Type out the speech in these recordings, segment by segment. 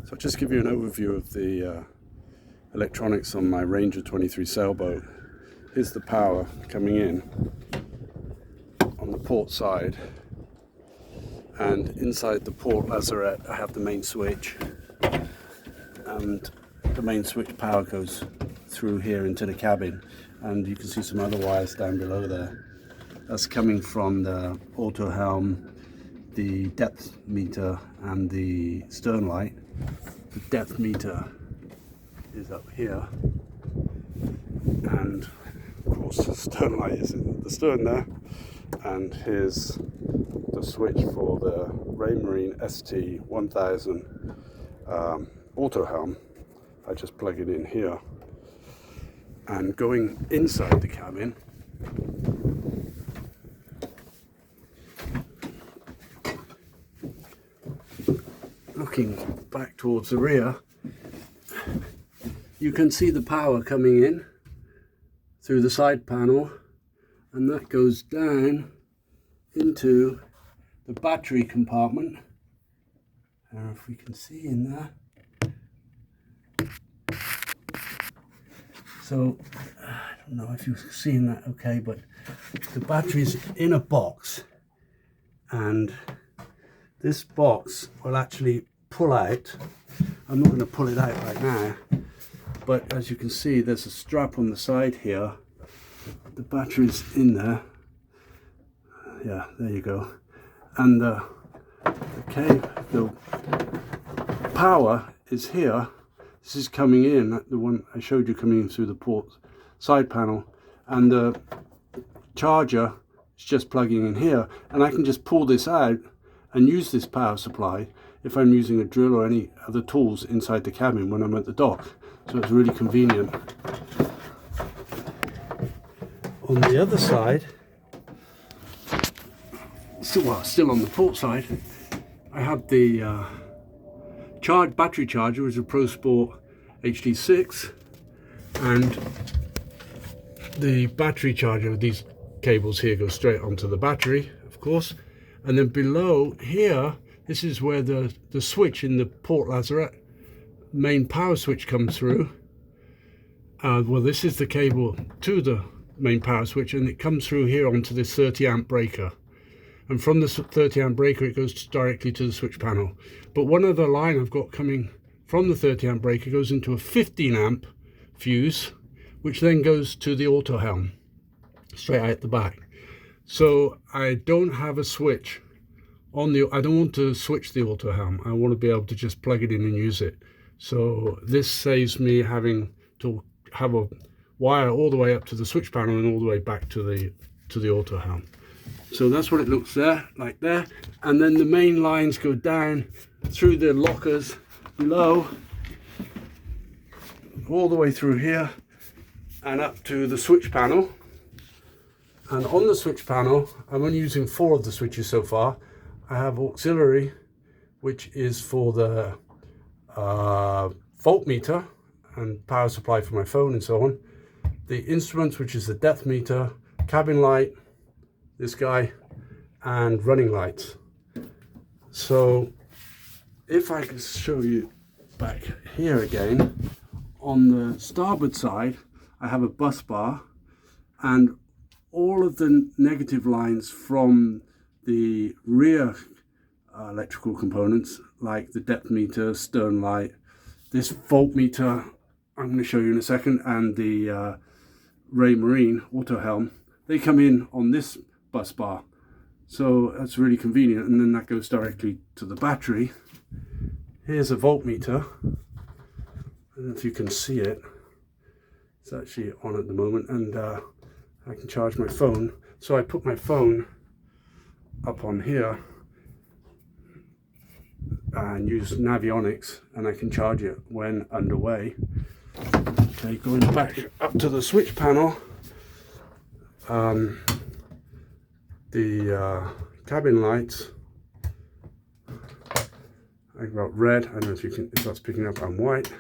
So I'll just give you an overview of the electronics on my Ranger 23 sailboat. Here's the power coming in on the port side, and inside the port lazarette I have the main switch, and the main switch power goes through here into the cabin, and you can see some other wires down below there. That's coming from the auto helm, the depth meter and the stern light. The depth meter is up here, and of course the stern light is in the stern there, and here's the switch for the Raymarine ST1000 auto helm. I just plug it in here, and going inside the cabin, looking back towards the rear, you can see the power coming in through the side panel, and that goes down into the battery compartment. I don't know if we can see in there. So I don't know if you're seeing that okay, but the battery's in a box, and this box will actually pull out. I'm not going to pull it out right now, but as you can see, there's a strap on the side here. The battery's in there. Yeah, there you go. And the power is here. This is coming in, the one I showed you coming in through the port side panel, and the charger is just plugging in here, and I can just pull this out and use this power supply if I'm using a drill or any other tools inside the cabin when I'm at the dock. So it's really convenient. On the other side, still on the port side, I have the battery charger, which is a Pro Sport HD6, and the battery charger with these cables here goes straight onto the battery, of course. And then below here, this is where the switch in the port lazarette main power switch comes through. Well, this is the cable to the main power switch, and it comes through here onto this 30 amp breaker. And from this 30 amp breaker, it goes directly to the switch panel. But one other line I've got coming from the 30 amp breaker goes into a 15 amp fuse, which then goes to the auto helm, straight out the back. So I don't have a switch on I don't want to switch the auto helm. I want to be able to just plug it in and use it. So this saves me having to have a wire all the way up to the switch panel and all the way back to the auto helm. So that's what it looks like there. And then the main lines go down through the lockers below, all the way through here and up to the switch panel. And on the switch panel, I'm only using 4 of the switches so far. I have auxiliary, which is for the voltmeter and power supply for my phone and so on. The instruments, which is the depth meter, cabin light, this guy, and running lights. So if I can show you back here again, on the starboard side, I have a bus bar, and all of the negative lines from the rear electrical components, like the depth meter, stern light, this voltmeter I'm going to show you in a second, and the Raymarine auto helm, they come in on this bus bar. So that's really convenient, and then that goes directly to the battery. Here's a voltmeter. I don't know if you can see it. It's actually on at the moment, and I can charge my phone. So I put my phone up on here and use Navionics, and I can charge it when underway. Okay, going back up to the switch panel, the cabin lights, I've got red, I don't know if that's picking up, and white,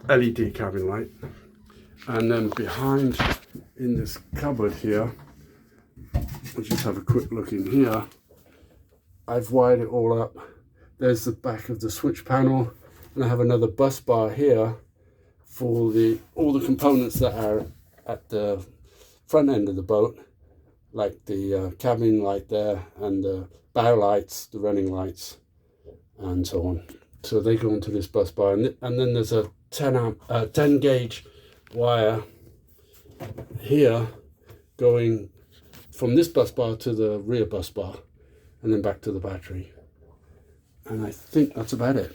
LED cabin light. And then behind in this cupboard here, I'll just have a quick look in here, I've wired it all up. there's the back of the switch panel, and I have another bus bar here for all the components that are at the front end of the boat, like the cabin light there, and the bow lights, the running lights, and so on. So they go into this bus bar, and then there's a 10 gauge wire here going from this bus bar to the rear bus bar, and then back to the battery. And I think that's about it.